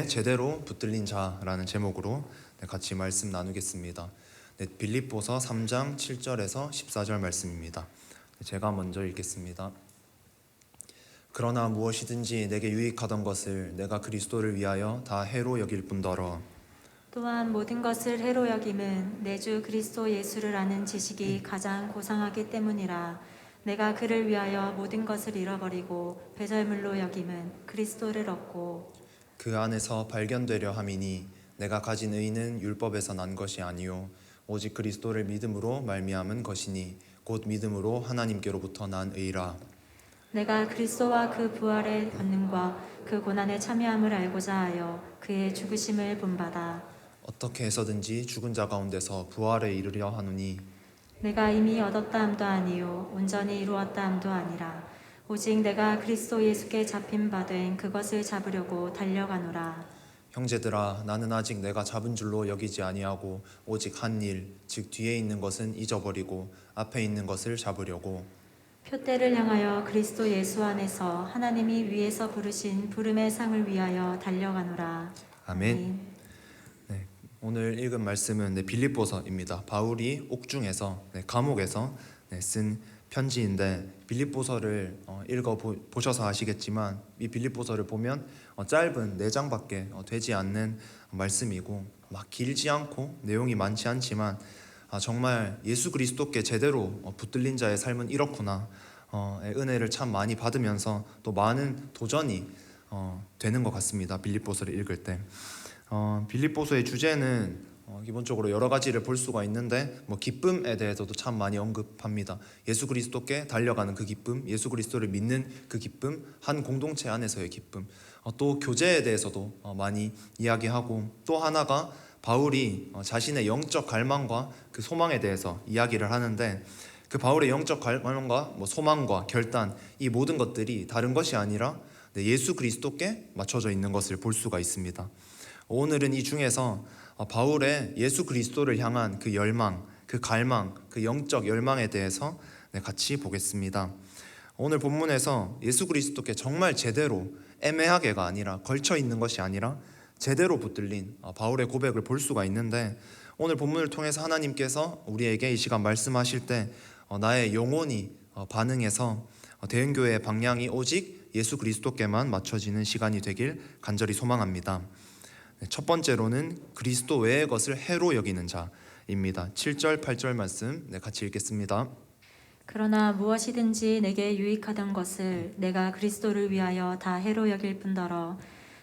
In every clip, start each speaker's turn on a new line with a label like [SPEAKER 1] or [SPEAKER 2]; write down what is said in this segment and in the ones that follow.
[SPEAKER 1] 제대로 붙들린 자라는 제목으로 같이 말씀 나누겠습니다. 빌립보서 3장 7절에서 14절 말씀입니다. 제가 먼저 읽겠습니다. 그러나 무엇이든지 내게 유익하던 것을 내가 그리스도를 위하여 다 해로 여길 뿐더러
[SPEAKER 2] 또한 모든 것을 해로 여김은 내 주 그리스도 예수를 아는 지식이 가장 고상하기 때문이라. 내가 그를 위하여 모든 것을 잃어버리고 배설물로 여김은 그리스도를 얻고
[SPEAKER 1] 그 안에서 발견되려 함이니 내가 가진 의는 율법에서 난 것이 아니요 오직 그리스도를 믿음으로 말미암은 것이니 곧 믿음으로 하나님께로부터 난 의라.
[SPEAKER 2] 내가 그리스도와 그 부활의 권능과 그 고난에 참여함을 알고자 하여 그의 죽으심을 본받아
[SPEAKER 1] 어떻게 해서든지 죽은 자 가운데서 부활에 이르려 하노니
[SPEAKER 2] 내가 이미 얻었다 함도 아니요 온전히 이루었다 함도 아니라 오직 내가 그리스도 예수께 잡힌 바 된 그것을 잡으려고 달려가노라.
[SPEAKER 1] 형제들아 나는 아직 내가 잡은 줄로 여기지 아니하고 오직 한 일 즉 뒤에 있는 것은 잊어버리고 앞에 있는 것을 잡으려고
[SPEAKER 2] 표대를 향하여 그리스도 예수 안에서 하나님이 위에서 부르신 부름의 상을 위하여 달려가노라.
[SPEAKER 1] 아멘. 오늘 읽은 말씀은 빌립보서입니다. 바울이 옥중에서 감옥에서 쓴 편지인데 빌립보서를 읽어보셔서 아시겠지만 이 빌립보서를 보면 짧은 4장밖에 되지 않는 말씀이고 막 길지 않고 내용이 많지 않지만 정말 예수 그리스도께 제대로 붙들린 자의 삶은 이렇구나, 은혜를 참 많이 받으면서 또 많은 도전이 되는 것 같습니다. 빌립보서를 읽을 때 빌립보서의 주제는 기본적으로 여러 가지를 볼 수가 있는데 기쁨에 대해서도 참 많이 언급합니다. 예수 그리스도께 달려가는 그 기쁨, 예수 그리스도를 믿는 그 기쁨, 한 공동체 안에서의 기쁨, 또 교제에 대해서도 많이 이야기하고 또 하나가 바울이 자신의 영적 갈망과 그 소망에 대해서 이야기를 하는데 그 바울의 영적 갈망과 소망과 결단, 이 모든 것들이 다른 것이 아니라 예수 그리스도께 맞춰져 있는 것을 볼 수가 있습니다. 오늘은 이 중에서 바울의 예수 그리스도를 향한 그 열망, 그 갈망, 그 영적 열망에 대해서 같이 보겠습니다. 오늘 본문에서 예수 그리스도께 정말 제대로 애매하게가 아니라 걸쳐 있는 것이 아니라 제대로 붙들린 바울의 고백을 볼 수가 있는데 오늘 본문을 통해서 하나님께서 우리에게 이 시간 말씀하실 때 나의 영혼이 반응해서 대형교회의 방향이 오직 예수 그리스도께만 맞춰지는 시간이 되길 간절히 소망합니다. 첫 번째로는 그리스도 외의 것을 해로 여기는 자입니다. 7절 8절 말씀 같이 읽겠습니다.
[SPEAKER 2] 그러나 무엇이든지 내게 유익하던 것을 내가 그리스도를 위하여 다 해로 여길 뿐더러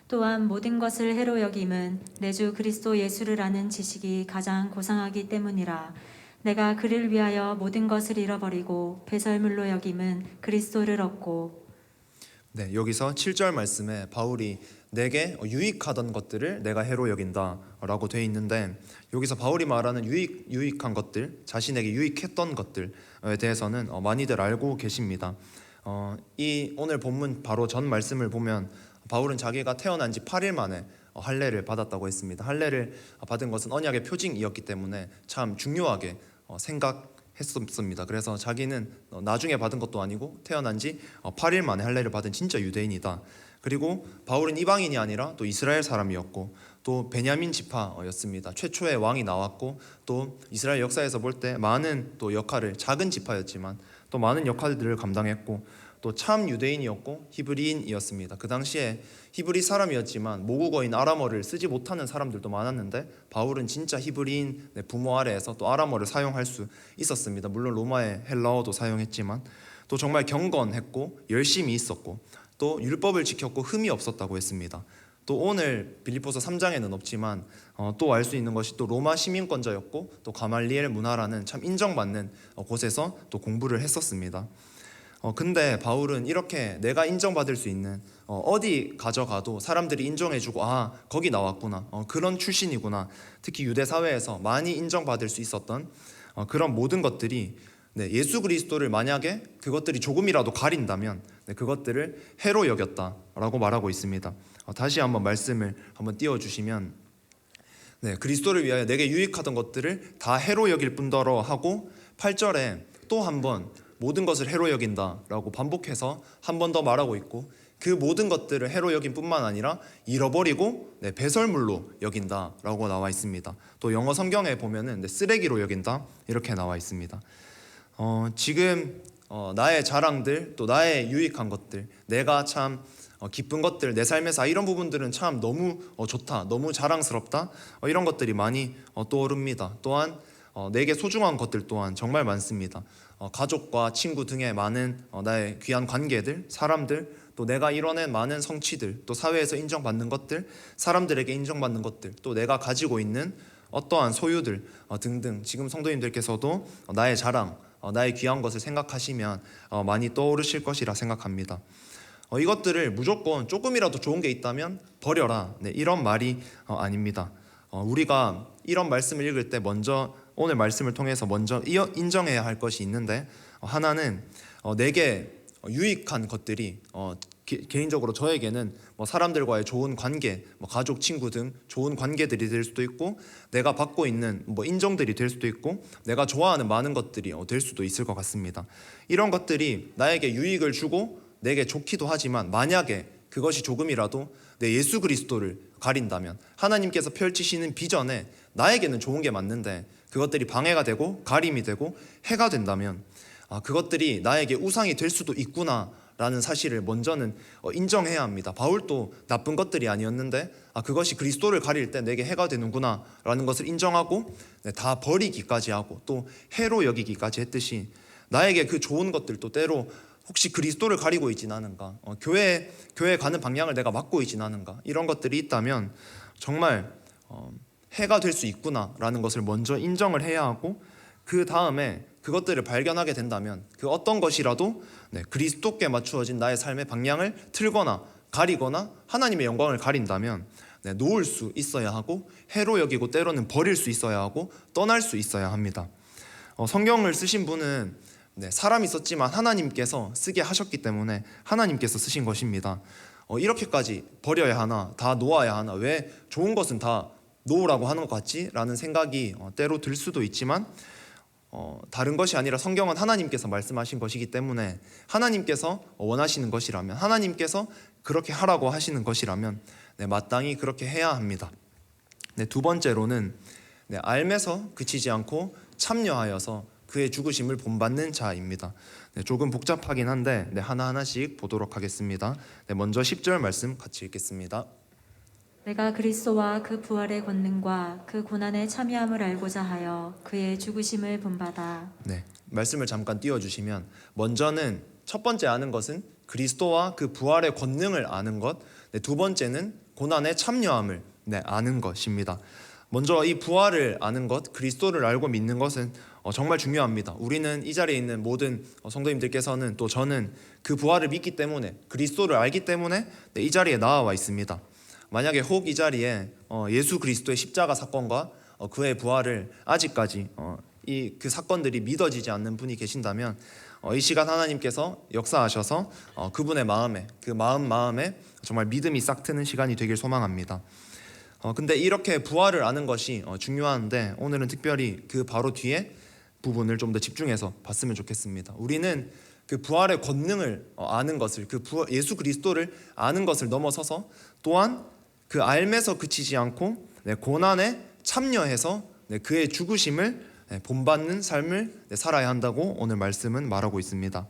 [SPEAKER 2] 또한 모든 것을 해로 여김은 내 주 그리스도 예수를 아는 지식이 가장 고상하기 때문이라. 내가 그를 위하여 모든 것을 잃어버리고 배설물로 여김은 그리스도를 얻고
[SPEAKER 1] 여기서 7절 말씀에 바울이 내게 유익하던 것들을 내가 해로 여긴다 라고 되어 있는데 여기서 바울이 말하는 유익한 것들, 자신에게 유익했던 것들에 대해서는 많이들 알고 계십니다. 이 오늘 본문 바로 전 말씀을 보면 바울은 자기가 태어난 지 8일 만에 할례를 받았다고 했습니다. 할례를 받은 것은 언약의 표징이었기 때문에 참 중요하게 생각했습니다. 그래서 자기는 나중에 받은 것도 아니고 태어난 지 8일 만에 할례를 받은 진짜 유대인이다. 그리고 바울은 이방인이 아니라 또 이스라엘 사람이었고 또 베냐민 지파였습니다. 최초의 왕이 나왔고 또 이스라엘 역사에서 볼 때 많은 또 역할을, 작은 지파였지만 또 많은 역할들을 감당했고 또 참 유대인이었고 히브리인이었습니다. 그 당시에 히브리 사람이었지만 모국어인 아람어를 쓰지 못하는 사람들도 많았는데 바울은 진짜 히브리인 부모 아래에서 또 아람어를 사용할 수 있었습니다. 물론 로마의 헬라어도 사용했지만 또 정말 경건했고 열심히 있었고 또 율법을 지켰고 흠이 없었다고 했습니다. 또 오늘 빌립보서 3장에는 없지만 또 알 수 있는 것이 또 로마 시민권자였고 또 가말리엘 문화라는 참 인정받는 곳에서 또 공부를 했었습니다. 근데 바울은 이렇게 내가 인정받을 수 있는 어디 가져가도 사람들이 인정해주고 거기 나왔구나, 그런 출신이구나, 특히 유대 사회에서 많이 인정받을 수 있었던 그런 모든 것들이 예수 그리스도를 만약에 그것들이 조금이라도 가린다면 그것들을 해로 여겼다라고 말하고 있습니다. 다시 한번 말씀을 한번 띄워주시면 그리스도를 위하여 내게 유익하던 것들을 다 해로 여길 뿐더러 하고 8절에 또 한 번 모든 것을 해로 여긴다라고 반복해서 한 번 더 말하고 있고 그 모든 것들을 해로 여긴 뿐만 아니라 잃어버리고 배설물로 여긴다라고 나와 있습니다. 또 영어 성경에 보면은 쓰레기로 여긴다 이렇게 나와 있습니다. 지금 나의 자랑들 또 나의 유익한 것들, 내가 참 기쁜 것들, 내 삶에서 이런 부분들은 참 너무 좋다, 너무 자랑스럽다, 이런 것들이 많이 떠오릅니다. 또한 내게 소중한 것들 또한 정말 많습니다. 가족과 친구 등의 많은 나의 귀한 관계들, 사람들, 또 내가 이뤄낸 많은 성취들, 또 사회에서 인정받는 것들, 사람들에게 인정받는 것들, 또 내가 가지고 있는 어떠한 소유들 등등, 지금 성도님들께서도 나의 자랑, 나의 귀한 것을 생각하시면 많이 떠오르실 것이라 생각합니다. 이것들을 무조건 조금이라도 좋은 게 있다면 버려라, 이런 말이 아닙니다. 우리가 이런 말씀을 읽을 때 먼저 오늘 말씀을 통해서 먼저 인정해야 할 것이 있는데, 하나는 내게 유익한 것들이 개인적으로 저에게는 사람들과의 좋은 관계, 가족, 친구 등 좋은 관계들이 될 수도 있고, 내가 받고 있는 인정들이 될 수도 있고, 내가 좋아하는 많은 것들이 될 수도 있을 것 같습니다. 이런 것들이 나에게 유익을 주고 내게 좋기도 하지만, 만약에 그것이 조금이라도 내 예수 그리스도를 가린다면, 하나님께서 펼치시는 비전에 나에게는 좋은 게 맞는데 그것들이 방해가 되고 가림이 되고 해가 된다면, 그것들이 나에게 우상이 될 수도 있구나 라는 사실을 먼저는 인정해야 합니다. 바울도 나쁜 것들이 아니었는데 그것이 그리스도를 가릴 때 내게 해가 되는구나 라는 것을 인정하고 다 버리기까지 하고 또 해로 여기기까지 했듯이, 나에게 그 좋은 것들도 때로 혹시 그리스도를 가리고 있진 않은가, 교회 가는 방향을 내가 막고 있진 않은가, 이런 것들이 있다면 정말 해가 될 수 있구나라는 것을 먼저 인정을 해야 하고, 그 다음에 그것들을 발견하게 된다면 그 어떤 것이라도 그리스도께 맞추어진 나의 삶의 방향을 틀거나 가리거나 하나님의 영광을 가린다면 놓을 수 있어야 하고, 해로 여기고 때로는 버릴 수 있어야 하고, 떠날 수 있어야 합니다. 성경을 쓰신 분은 사람이 썼지만 하나님께서 쓰게 하셨기 때문에 하나님께서 쓰신 것입니다. 이렇게까지 버려야 하나, 다 놓아야 하나, 왜 좋은 것은 다 놓으라고 하는 것 같지? 라는 생각이 때로 들 수도 있지만, 다른 것이 아니라 성경은 하나님께서 말씀하신 것이기 때문에, 하나님께서 원하시는 것이라면, 하나님께서 그렇게 하라고 하시는 것이라면 마땅히 그렇게 해야 합니다. 두 번째로는 알면서 그치지 않고 참여하여서 그의 죽으심을 본받는 자입니다. 조금 복잡하긴 한데 하나하나씩 보도록 하겠습니다. 먼저 10절 말씀 같이 읽겠습니다.
[SPEAKER 2] 내가 그리스도와 그 부활의 권능과 그 고난에 참여함을 알고자 하여 그의 죽으심을 본받아.
[SPEAKER 1] 말씀을 잠깐 띄워주시면, 먼저는 첫 번째 아는 것은 그리스도와 그 부활의 권능을 아는 것, 두 번째는 고난에 참여함을 아는 것입니다. 먼저 이 부활을 아는 것, 그리스도를 알고 믿는 것은 정말 중요합니다. 우리는 이 자리에 있는 모든 성도님들께서는, 또 저는 그 부활을 믿기 때문에, 그리스도를 알기 때문에 이 자리에 나와 있습니다. 만약에 혹 이 자리에 예수 그리스도의 십자가 사건과 그의 부활을 아직까지 그 사건들이 믿어지지 않는 분이 계신다면, 이 시간 하나님께서 역사하셔서 그분의 마음에, 그 마음에 정말 믿음이 싹 트는 시간이 되길 소망합니다. 근데 이렇게 부활을 아는 것이 중요한데, 오늘은 특별히 그 바로 뒤에 부분을 좀 더 집중해서 봤으면 좋겠습니다. 우리는 그 부활의 권능을 아는 것을, 예수 그리스도를 아는 것을 넘어서서 또한 그 알면서 그치지 않고 고난에 참여해서 그의 죽으심을 본받는 삶을 살아야 한다고 오늘 말씀은 말하고 있습니다.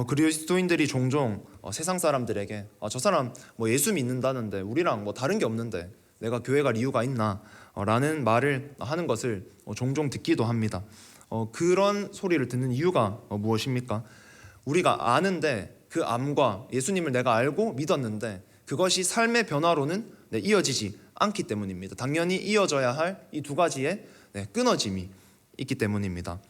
[SPEAKER 1] 그리스도인들이 종종 세상 사람들에게 저 사람 예수 믿는다는데 우리랑 다른 게 없는데 내가 교회 갈 이유가 있나? 라는 말을 하는 것을 종종 듣기도 합니다. 그런 소리를 듣는 이유가 무엇입니까? 우리가 아는데 그 암과 예수님을 내가 알고 믿었는데 그것이 삶의 변화로는 이어지지 않기 때문입니다. 당연히 이어져야 할 이 두 가지의 끊어짐이 있기 때문입니다.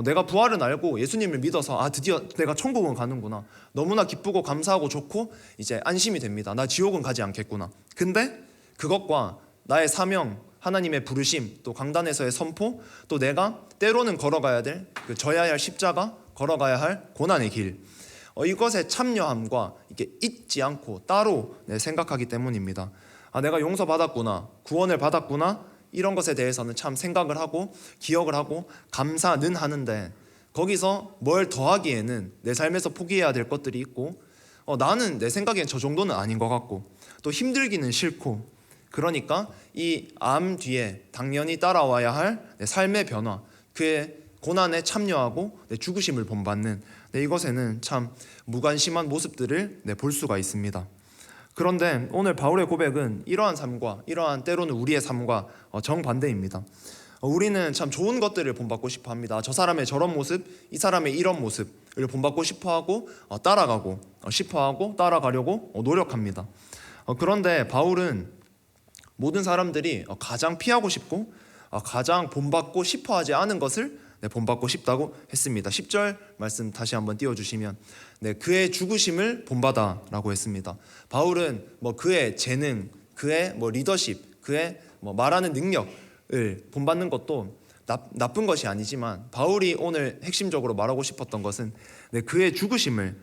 [SPEAKER 1] 내가 부활은 알고 예수님을 믿어서 드디어 내가 천국은 가는구나, 너무나 기쁘고 감사하고 좋고 이제 안심이 됩니다. 나 지옥은 가지 않겠구나. 근데 그것과 나의 사명, 하나님의 부르심, 또 강단에서의 선포, 또 내가 때로는 걸어가야 될 그 져야 할 십자가, 걸어가야 할 고난의 길, 이것에 참여함과 이게 잊지 않고 따로 생각하기 때문입니다. 내가 용서받았구나, 구원을 받았구나, 이런 것에 대해서는 참 생각을 하고 기억을 하고 감사는 하는데, 거기서 뭘 더하기에는 내 삶에서 포기해야 될 것들이 있고, 나는 내 생각엔 저 정도는 아닌 것 같고 또 힘들기는 싫고 그러니까 이 암 뒤에 당연히 따라와야 할 내 삶의 변화, 그의 고난에 참여하고 내 죽으심을 본받는 이것에는 참 무관심한 모습들을 볼 수가 있습니다. 그런데 오늘 바울의 고백은 이러한 삶과 이러한 때로는 우리의 삶과 정반대입니다. 우리는 참 좋은 것들을 본받고 싶어 합니다. 저 사람의 저런 모습, 이 사람의 이런 모습을 본받고 싶어 하고 따라가고 싶어 하고 따라가려고 노력합니다. 그런데 바울은 모든 사람들이 가장 피하고 싶고 가장 본받고 싶어 하지 않은 것을 본받고 싶다고 했습니다. 10절 말씀 다시 한번 띄워주시면 그의 죽으심을 본받아라고 했습니다. 바울은 그의 재능, 그의 리더십, 그의 말하는 능력을 본받는 것도 나쁜 것이 아니지만 바울이 오늘 핵심적으로 말하고 싶었던 것은 그의 죽으심을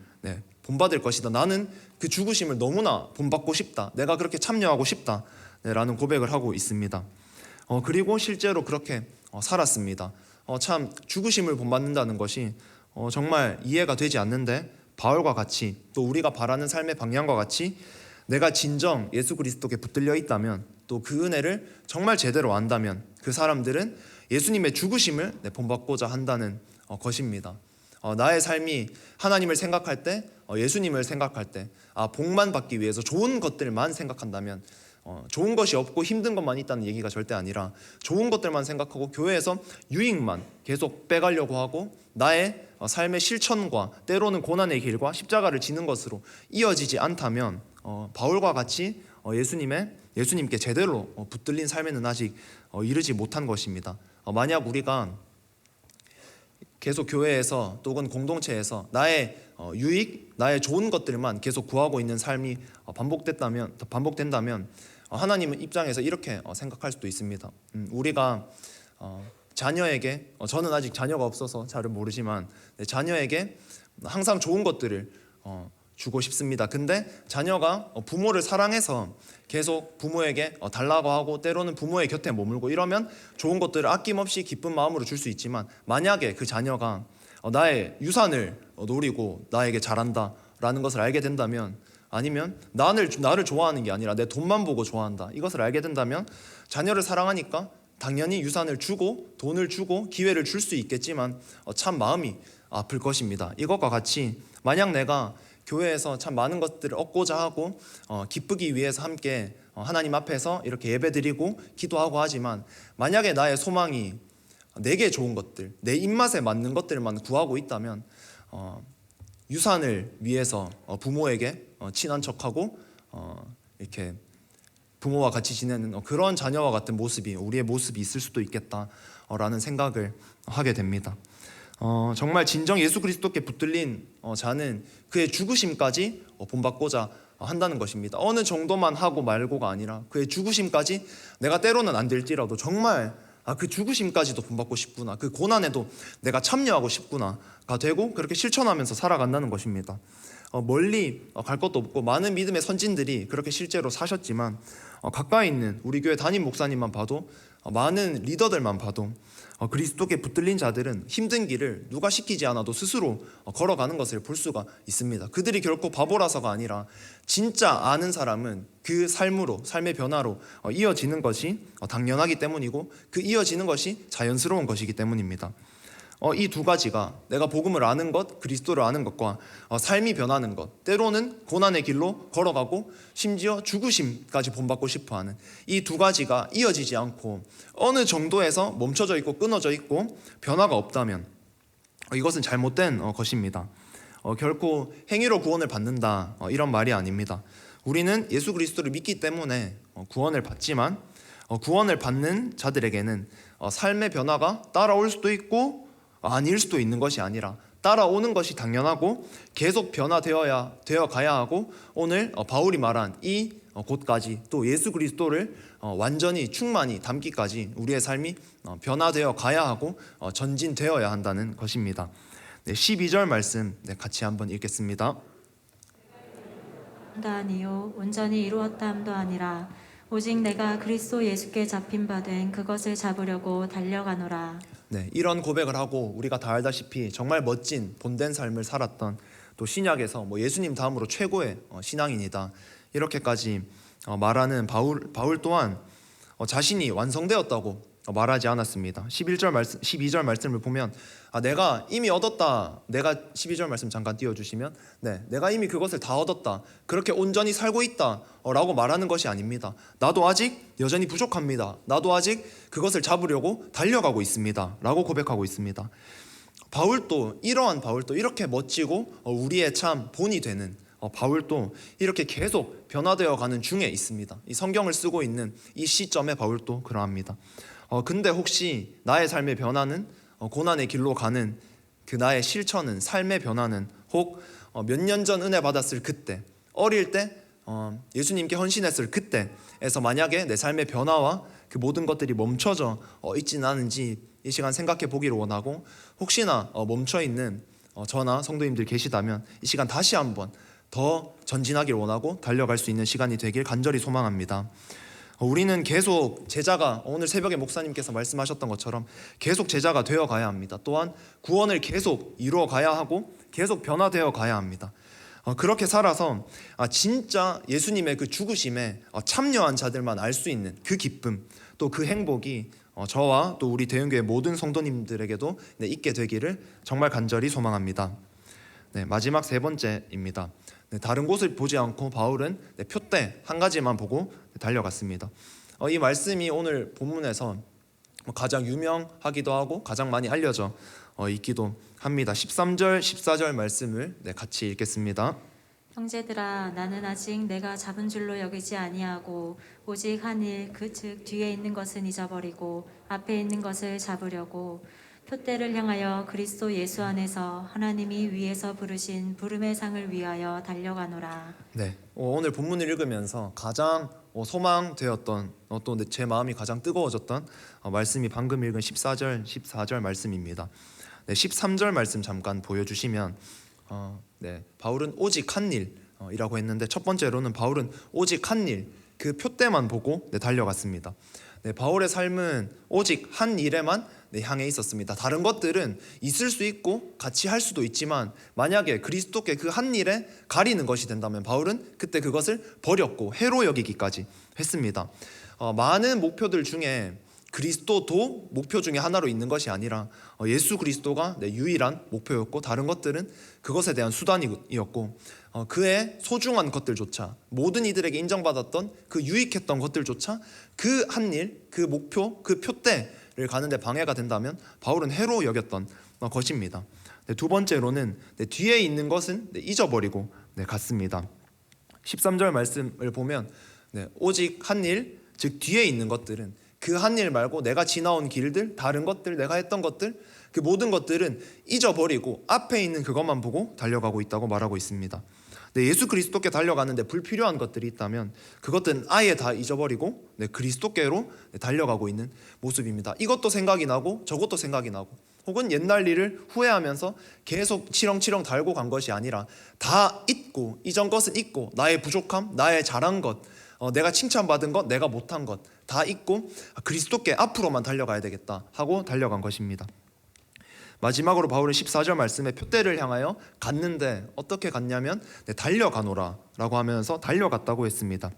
[SPEAKER 1] 본받을 것이다. 나는 그 죽으심을 너무나 본받고 싶다. 내가 그렇게 참여하고 싶다 라는 고백을 하고 있습니다. 그리고 실제로 그렇게 살았습니다. 참 죽으심을 본받는다는 것이 정말 이해가 되지 않는데 바울과 같이 또 우리가 바라는 삶의 방향과 같이 내가 진정 예수 그리스도께 붙들려 있다면 또 그 은혜를 정말 제대로 안다면 그 사람들은 예수님의 죽으심을 본받고자 한다는 것입니다. 나의 삶이 하나님을 생각할 때 예수님을 생각할 때 복만 받기 위해서 좋은 것들만 생각한다면 좋은 것이 없고 힘든 것만 있다는 얘기가 절대 아니라 좋은 것들만 생각하고 교회에서 유익만 계속 빼가려고 하고 나의 삶의 실천과 때로는 고난의 길과 십자가를 지는 것으로 이어지지 않다면 바울과 같이 예수님께 제대로 붙들린 삶에는 아직 이르지 못한 것입니다. 만약 우리가 계속 교회에서 또는 공동체에서 나의 유익, 나의 좋은 것들만 계속 구하고 있는 삶이 반복된다면 하나님은 입장에서 이렇게 생각할 수도 있습니다. 우리가 자녀에게 저는 아직 자녀가 없어서 잘은 모르지만 자녀에게 항상 좋은 것들을 주고 싶습니다. 근데 자녀가 부모를 사랑해서 계속 부모에게 달라고 하고 때로는 부모의 곁에 머물고 이러면 좋은 것들을 아낌없이 기쁜 마음으로 줄 수 있지만 만약에 그 자녀가 나의 유산을 노리고 나에게 잘한다라는 것을 알게 된다면 아니면 나를 좋아하는 게 아니라 내 돈만 보고 좋아한다 이것을 알게 된다면 자녀를 사랑하니까 당연히 유산을 주고 돈을 주고 기회를 줄 수 있겠지만 참 마음이 아플 것입니다. 이것과 같이 만약 내가 교회에서 참 많은 것들을 얻고자 하고 기쁘기 위해서 함께 하나님 앞에서 이렇게 예배드리고 기도하고 하지만 만약에 나의 소망이 내게 좋은 것들, 내 입맛에 맞는 것들만 구하고 있다면 유산을 위해서 부모에게 친한 척하고 이렇게 부모와 같이 지내는 그런 자녀와 같은 모습이 우리의 모습이 있을 수도 있겠다라는 생각을 하게 됩니다. 정말 진정 예수 그리스도께 붙들린 자는 그의 죽으심까지 본받고자 한다는 것입니다. 어느 정도만 하고 말고가 아니라 그의 죽으심까지 내가 때로는 안 될지라도 정말 그 죽으심까지도 본받고 싶구나, 그 고난에도 내가 참여하고 싶구나가 되고 그렇게 실천하면서 살아간다는 것입니다. 멀리 갈 것도 없고 많은 믿음의 선진들이 그렇게 실제로 사셨지만 가까이 있는 우리 교회 담임 목사님만 봐도 많은 리더들만 봐도 그리스도께 붙들린 자들은 힘든 길을 누가 시키지 않아도 스스로 걸어가는 것을 볼 수가 있습니다. 그들이 결코 바보라서가 아니라 진짜 아는 사람은 그 삶의 변화로 이어지는 것이 당연하기 때문이고 그 이어지는 것이 자연스러운 것이기 때문입니다. 이 두 가지가 내가 복음을 아는 것, 그리스도를 아는 것과 삶이 변하는 것, 때로는 고난의 길로 걸어가고 심지어 죽으심까지 본받고 싶어하는 이 두 가지가 이어지지 않고 어느 정도에서 멈춰져 있고 끊어져 있고 변화가 없다면 이것은 잘못된 것입니다. 결코 행위로 구원을 받는다 이런 말이 아닙니다. 우리는 예수 그리스도를 믿기 때문에 구원을 받지만 구원을 받는 자들에게는 삶의 변화가 따라올 수도 있고 아닐 수도 있는 것이 아니라 따라오는 것이 당연하고 계속 되어 가야 하고 오늘 바울이 말한 이 곳까지 또 예수 그리스도를 완전히 충만히 담기까지 우리의 삶이 변화되어 가야 하고 전진되어야 한다는 것입니다. 12절 말씀 같이 한번 읽겠습니다.
[SPEAKER 2] 아니요 온전히 이루었다 함도 아니라 오직 내가 그리스도 예수께 잡힌 바 된 그것을 잡으려고 달려가노라.
[SPEAKER 1] 이런 고백을 하고 우리가 다 알다시피 정말 멋진 본된 삶을 살았던 또 신약에서 뭐 예수님 다음으로 최고의 신앙인이다 이렇게까지 말하는 바울 또한 자신이 완성되었다고 말하지 않았습니다. 12절 말씀을 보면 내가 이미 얻었다. 내가 12절 말씀 잠깐 띄워주시면 내가 이미 그것을 다 얻었다. 그렇게 온전히 살고 있다 라고 말하는 것이 아닙니다. 나도 아직 여전히 부족합니다. 나도 아직 그것을 잡으려고 달려가고 있습니다 라고 고백하고 있습니다. 이러한 바울도 이렇게 멋지고 우리의 참 본이 되는 바울도 이렇게 계속 변화되어 가는 중에 있습니다. 이 성경을 쓰고 있는 이 시점에 바울도 그러합니다. 근데 혹시 나의 삶의 변화는 고난의 길로 가는 그 나의 실천은 삶의 변화는 혹 몇 년 전 은혜 받았을 그때 어릴 때 예수님께 헌신했을 그때에서 만약에 내 삶의 변화와 그 모든 것들이 멈춰져 있지는 않은지 이 시간 생각해 보기를 원하고 혹시나 멈춰 있는 저나 성도님들 계시다면 이 시간 다시 한번 더 전진하길 원하고 달려갈 수 있는 시간이 되길 간절히 소망합니다. 우리는 계속 제자가 오늘 새벽에 목사님께서 말씀하셨던 것처럼 계속 제자가 되어 가야 합니다. 또한 구원을 계속 이루어 가야 하고 계속 변화되어 가야 합니다. 그렇게 살아서 진짜 예수님의 그 죽으심에 참여한 자들만 알 수 있는 그 기쁨 또 그 행복이 저와 또 우리 대형교회 모든 성도님들에게도 있게 되기를 정말 간절히 소망합니다. 마지막 세 번째입니다. 다른 곳을 보지 않고 바울은 표대 한 가지만 보고 달려갔습니다. 이 말씀이 오늘 본문에서 가장 유명하기도 하고 가장 많이 알려져 있기도 합니다. 13절, 14절 말씀을 같이 읽겠습니다.
[SPEAKER 2] 형제들아 나는 아직 내가 잡은 줄로 여기지 아니하고 오직 한 일 즉 뒤에 있는 것은 잊어버리고 앞에 있는 것을 잡으려고 표대를 향하여 그리스도 예수 안에서 하나님이 위에서 부르신 부름의 상을 위하여 달려가노라.
[SPEAKER 1] 오늘 본문을 읽으면서 가장 소망되었던 또 제 마음이 가장 뜨거워졌던 말씀이 방금 읽은 14절, 14절 말씀입니다. 13절 말씀 잠깐 보여주시면 바울은 오직 한 일이라고 했는데 첫 번째로는 바울은 오직 한 일, 그 표대만 보고 달려갔습니다. 바울의 삶은 오직 한 일에만 향해 있었습니다. 다른 것들은 있을 수 있고 같이 할 수도 있지만 만약에 그리스도께 그 한 일에 가리는 것이 된다면 바울은 그때 그것을 버렸고 해로 여기기까지 했습니다. 많은 목표들 중에 그리스도도 목표 중에 하나로 있는 것이 아니라 예수 그리스도가 유일한 목표였고 다른 것들은 그것에 대한 수단이었고 그의 소중한 것들조차 모든 이들에게 인정받았던 그 유익했던 것들조차 그 한 일, 그 목표, 그 표대를 가는데 방해가 된다면 바울은 해로 여겼던 것입니다. 두 번째로는 뒤에 있는 것은 잊어버리고 갔습니다. 13절 말씀을 보면 오직 한 일, 즉 뒤에 있는 것들은 그 한 일 말고 내가 지나온 길들, 다른 것들, 내가 했던 것들 그 모든 것들은 잊어버리고 앞에 있는 그것만 보고 달려가고 있다고 말하고 있습니다. 예수 그리스도께 달려가는데 불필요한 것들이 있다면 그것들은 아예 다 잊어버리고 그리스도께로 달려가고 있는 모습입니다. 이것도 생각이 나고 저것도 생각이 나고 혹은 옛날 일을 후회하면서 계속 치렁치렁 달고 간 것이 아니라 다 잊고 이전 것은 잊고 나의 부족함, 나의 잘한 것 내가 칭찬받은 것, 내가 못한 것 다 잊고 그리스도께 앞으로만 달려가야 되겠다 하고 달려간 것입니다. 마지막으로 바울은 14절 말씀에 표대를 향하여 갔는데 어떻게 갔냐면 달려가노라 라고 하면서 달려갔다고 했습니다.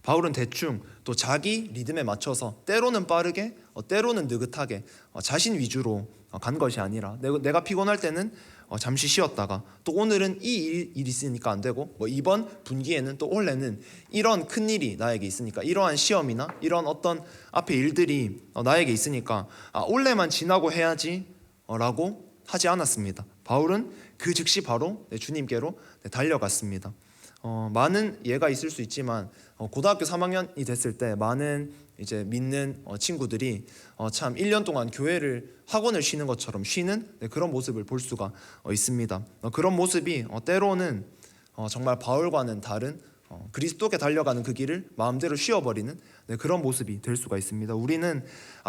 [SPEAKER 1] 바울은 대충 또 자기 리듬에 맞춰서 때로는 빠르게 때로는 느긋하게 자신 위주로 간 것이 아니라 내가 피곤할 때는 잠시 쉬었다가 또 오늘은 이 일이 있으니까 안 되고 이번 분기에는 또 올해는 이런 큰 일이 나에게 있으니까 이러한 시험이나 이런 어떤 앞에 일들이 나에게 있으니까 올해만 지나고 해야지 라고 하지 않았습니다. 바울은 그 즉시 바로 주님께로 달려갔습니다. 많은 예가 있을 수 있지만 고등학교 3학년이 됐을 때 많은 이제 믿는 친구들이 참 1년 동안 교회를 학원을 쉬는 것처럼 쉬는 그런 모습을 볼 수가 있습니다. 그런 모습이 때로는 정말 바울과는 다른 그리스도께 달려가는 그 길을 마음대로 쉬어버리는 그런 모습이 될 수가 있습니다. 우리는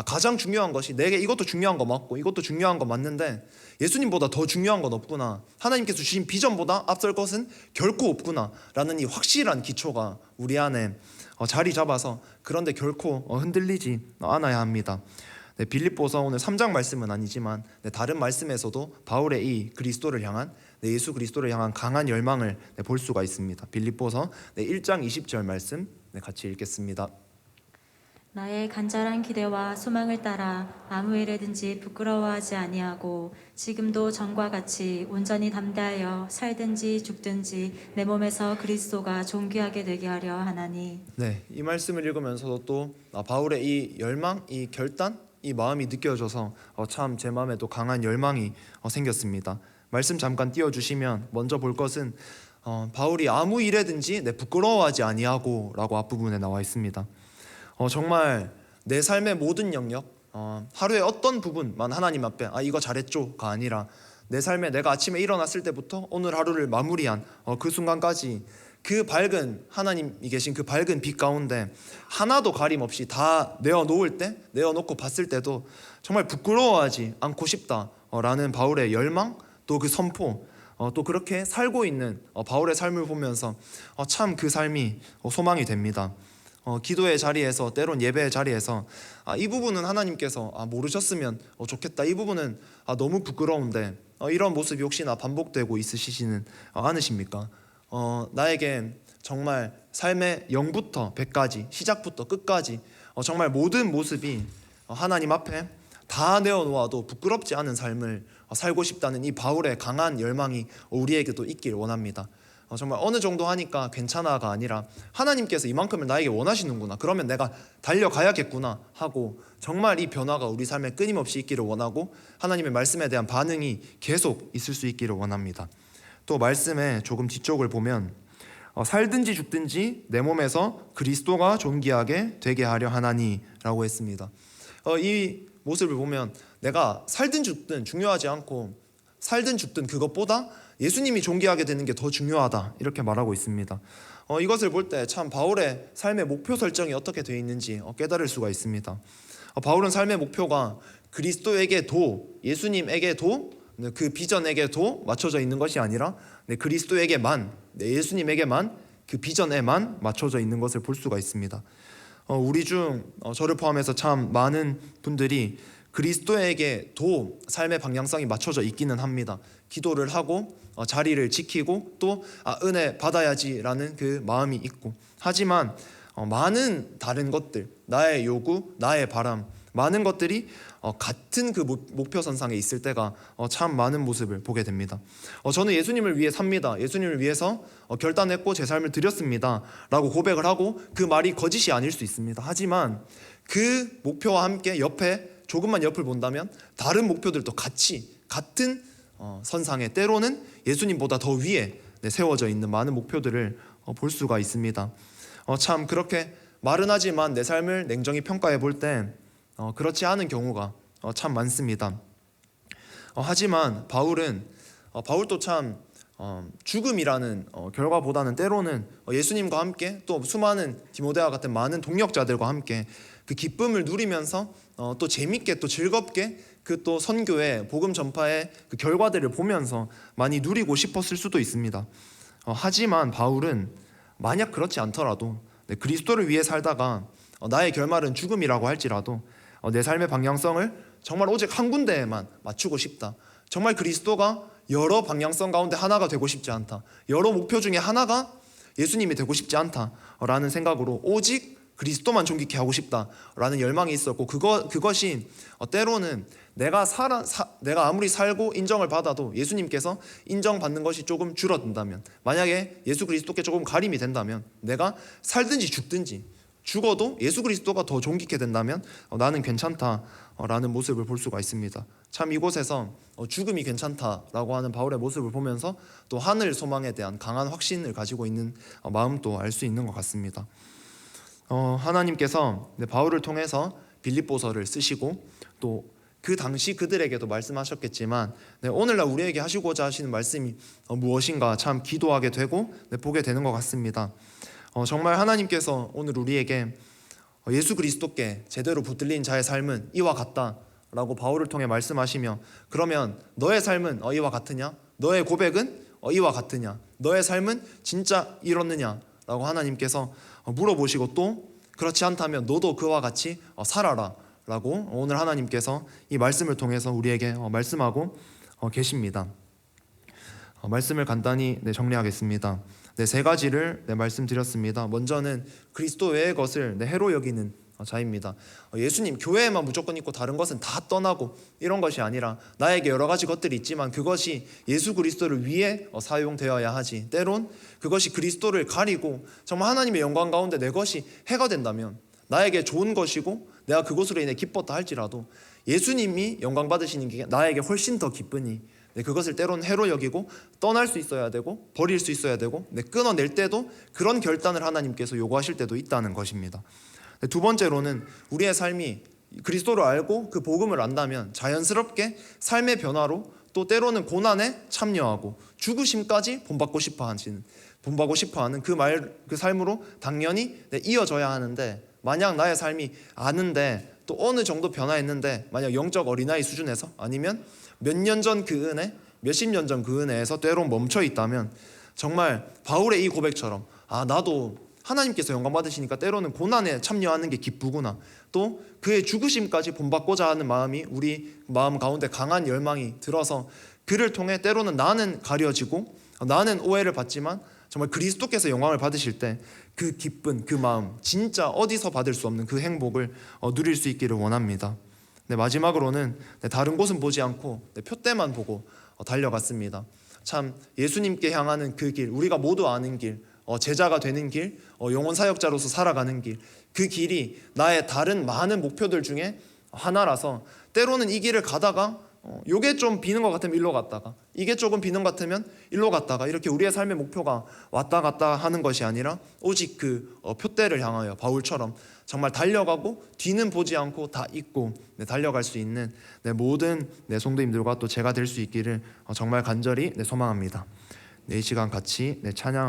[SPEAKER 1] 가장 중요한 것이 내게 이것도 중요한 거 맞고 이것도 중요한 거 맞는데 예수님보다 더 중요한 건 없구나, 하나님께서 주신 비전보다 앞설 것은 결코 없구나 라는 이 확실한 기초가 우리 안에 자리 잡아서 그런데 결코 흔들리지 않아야 합니다. 네, 빌립보서 오늘 3장 말씀은 아니지만 다른 말씀에서도 바울의 이 그리스도를 향한 예수 그리스도를 향한 강한 열망을 볼 수가 있습니다. 빌립보서 1장 20절 말씀 같이 읽겠습니다.
[SPEAKER 2] 나의 간절한 기대와 소망을 따라 아무 일에든지 부끄러워하지 아니하고 지금도 전과 같이 온전히 담대하여 살든지 죽든지 내 몸에서 그리스도가 존귀하게 되게 하려 하나니.
[SPEAKER 1] 네, 이 말씀을 읽으면서도 또 바울의 이 열망, 이 결단, 이 마음이 느껴져서 참 제 마음에도 강한 열망이 생겼습니다. 말씀 잠깐 띄워주시면 먼저 볼 것은 바울이 아무 일에든지 부끄러워하지 아니하고 라고 앞부분에 나와 있습니다. 정말 내 삶의 모든 영역, 하루의 어떤 부분만 하나님 앞에 이거 잘했죠가 아니라 내 삶에 내가 아침에 일어났을 때부터 오늘 하루를 마무리한 그 순간까지 그 밝은 하나님이 계신 그 밝은 빛 가운데 하나도 가림 없이 다 내어놓을 때, 내어놓고 봤을 때도 정말 부끄러워하지 않고 싶다라는 바울의 열망, 또 그 선포, 또 그렇게 살고 있는 바울의 삶을 보면서 참 그 삶이 소망이 됩니다. 기도의 자리에서, 때론 예배의 자리에서 이 부분은 하나님께서 모르셨으면 좋겠다, 이 부분은 너무 부끄러운데, 이런 모습이 혹시나 반복되고 있으시지는 않으십니까? 나에게 정말 삶의 0부터 100까지, 시작부터 끝까지 정말 모든 모습이 하나님 앞에 다 내어놓아도 부끄럽지 않은 삶을 살고 싶다는 이 바울의 강한 열망이 우리에게도 있길 원합니다. 정말 어느 정도 하니까 괜찮아가 아니라 하나님께서 이만큼을 나에게 원하시는구나, 그러면 내가 달려가야겠구나 하고 정말 이 변화가 우리 삶에 끊임없이 있기를 원하고 하나님의 말씀에 대한 반응이 계속 있을 수 있기를 원합니다. 또 말씀의 조금 뒤쪽을 보면 살든지 죽든지 내 몸에서 그리스도가 존귀하게 되게 하려 하나니 라고 했습니다. 이 모습을 보면 내가 살든 죽든 중요하지 않고, 살든 죽든 그것보다 예수님이 존귀하게 되는 게 더 중요하다, 이렇게 말하고 있습니다. 이것을 볼 때 참 바울의 삶의 목표 설정이 어떻게 되어 있는지 깨달을 수가 있습니다. 바울은 삶의 목표가 그리스도에게도, 예수님에게도, 그 비전에게도 맞춰져 있는 것이 아니라 그리스도에게만, 예수님에게만, 그 비전에만 맞춰져 있는 것을 볼 수가 있습니다. 우리 중 저를 포함해서 참 많은 분들이 그리스도에게도 삶의 방향성이 맞춰져 있기는 합니다. 기도를 하고 자리를 지키고 또 은혜 받아야지라는 그 마음이 있고, 하지만 많은 다른 것들, 나의 요구, 나의 바람, 많은 것들이 같은 그 목표선상에 있을 때가 참 많은 모습을 보게 됩니다. 저는 예수님을 위해 삽니다, 예수님을 위해서 결단했고 제 삶을 드렸습니다 라고 고백을 하고, 그 말이 거짓이 아닐 수 있습니다. 하지만 그 목표와 함께 옆에 조금만 옆을 본다면 다른 목표들도 같은 선상에, 때로는 예수님보다 더 위에 세워져 있는 많은 목표들을 볼 수가 있습니다. 참 그렇게 말은 하지만 내 삶을 냉정히 평가해 볼 때 그렇지 않은 경우가 참 많습니다. 하지만 바울도 참 죽음이라는 결과보다는 때로는 예수님과 함께 또 수많은 디모데와 같은 많은 동역자들과 함께 그 기쁨을 누리면서 또 재밌게 또 즐겁게 그 또 선교의 복음 전파의 그 결과들을 보면서 많이 누리고 싶었을 수도 있습니다. 하지만 바울은 만약 그렇지 않더라도 그리스도를 위해 살다가 나의 결말은 죽음이라고 할지라도 내 삶의 방향성을 정말 오직 한 군데에만 맞추고 싶다, 정말 그리스도가 여러 방향성 가운데 하나가 되고 싶지 않다, 여러 목표 중에 하나가 예수님이 되고 싶지 않다라는 생각으로 오직 그리스도만 존귀케 하고 싶다라는 열망이 있었고, 그것이 때로는 내가 아무리 살고 인정을 받아도 예수님께서 인정받는 것이 조금 줄어든다면, 만약에 예수 그리스도께 조금 가림이 된다면, 내가 살든지 죽든지 죽어도 예수 그리스도가 더 존귀케 된다면 나는 괜찮다라는 모습을 볼 수가 있습니다. 참 이곳에서 죽음이 괜찮다라고 하는 바울의 모습을 보면서 또 하늘 소망에 대한 강한 확신을 가지고 있는 마음도 알 수 있는 것 같습니다. 하나님께서 바울을 통해서 빌립보서를 쓰시고 또 그 당시 그들에게도 말씀하셨겠지만 오늘날 우리에게 하시고자 하시는 말씀이 무엇인가 참 기도하게 되고 보게 되는 것 같습니다. 정말 하나님께서 오늘 우리에게 예수 그리스도께 제대로 붙들린 자의 삶은 이와 같다라고 바울을 통해 말씀하시며, 그러면 너의 삶은 이와 같으냐? 너의 고백은 이와 같으냐? 너의 삶은 진짜 이렇느냐? 라고 하나님께서 물어보시고, 또 그렇지 않다면 너도 그와 같이 살아라 라고 오늘 하나님께서 이 말씀을 통해서 우리에게 말씀하고 계십니다. 말씀을 간단히 정리하겠습니다. 세 가지를 말씀드렸습니다. 먼저는 그리스도 외의 것을 해로 여기는 자입니다. 예수님 교회에만 무조건 있고 다른 것은 다 떠나고 이런 것이 아니라 나에게 여러 가지 것들이 있지만 그것이 예수 그리스도를 위해 사용되어야 하지, 때론 그것이 그리스도를 가리고 정말 하나님의 영광 가운데 내 것이 해가 된다면 나에게 좋은 것이고 내가 그것으로 인해 기뻤다 할지라도 예수님이 영광 받으시는 게 나에게 훨씬 더 기쁘니 그것을 때론 해로 여기고 떠날 수 있어야 되고 버릴 수 있어야 되고 끊어낼 때도 그런 결단을 하나님께서 요구하실 때도 있다는 것입니다. 두 번째로는 우리의 삶이 그리스도를 알고 그 복음을 안다면 자연스럽게 삶의 변화로 또 때로는 고난에 참여하고 죽으심까지 본받고 싶어하는 그 삶으로 당연히 이어져야 하는데, 만약 나의 삶이 아는데 또 어느 정도 변화했는데 만약 영적 어린아이 수준에서 아니면 몇 년 전 그 은혜, 몇십 년 전 그 은혜에서 때론 멈춰 있다면 정말 바울의 이 고백처럼 나도 하나님께서 영광 받으시니까 때로는 고난에 참여하는 게 기쁘구나, 또 그의 죽으심까지 본받고자 하는 마음이 우리 마음 가운데 강한 열망이 들어서 그를 통해 때로는 나는 가려지고 나는 오해를 받지만 정말 그리스도께서 영광을 받으실 때 그 기쁜 그 마음, 진짜 어디서 받을 수 없는 그 행복을 누릴 수 있기를 원합니다. 마지막으로는 다른 곳은 보지 않고 표대만 보고 달려갔습니다. 참 예수님께 향하는 그 길, 우리가 모두 아는 길, 제자가 되는 길, 영혼 사역자로서 살아가는 길, 그 길이 나의 다른 많은 목표들 중에 하나라서 때로는 이 길을 가다가 요게 좀 비는 것 같으면 일로 갔다가 이게 조금 비는 것 같으면 일로 갔다가 이렇게 우리의 삶의 목표가 왔다 갔다 하는 것이 아니라 오직 그 표대를 향하여 바울처럼 정말 달려가고 뒤는 보지 않고 다 잊고 달려갈 수 있는 모든 성도님들과 또 제가 될 수 있기를 정말 간절히 소망합니다. 이 시간 같이 찬양하고